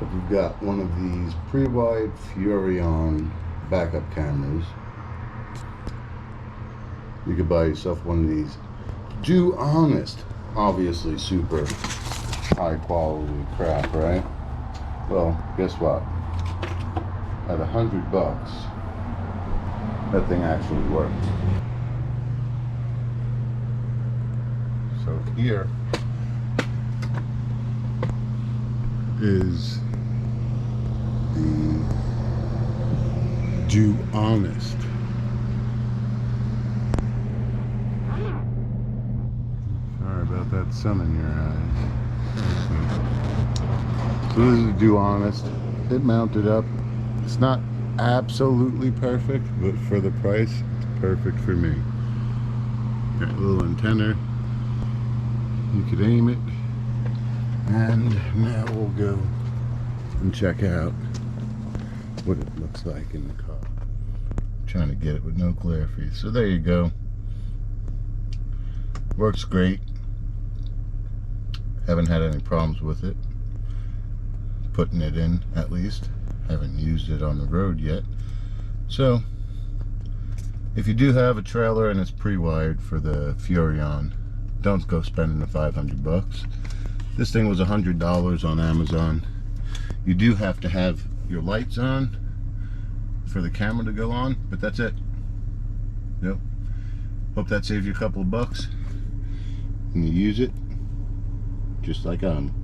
If you've got one of these pre-wired Furrion backup cameras, you could buy yourself one of these DoHonest, obviously super high quality crap, right? Well, guess what? At $100, that thing actually works. So here is the DoHonest. Sorry about that sun in your eyes. So this is DoHonest. It mounted up. It's not absolutely perfect, but for the price, it's perfect for me. Got a little antenna. You could aim it. And now we'll go and check out what it looks like in the car. I'm trying to get it with no glare for you. So there you go. Works great. Haven't had any problems with it. Putting it in, at least. Haven't used it on the road yet. So, if you do have a trailer and it's pre-wired for the Furrion, don't go spending the $500. This thing was $100 on Amazon. You do have to have your lights on for the camera to go on, but that's it. Yep. Hope that saves you a couple of bucks. And you use it just like I'm.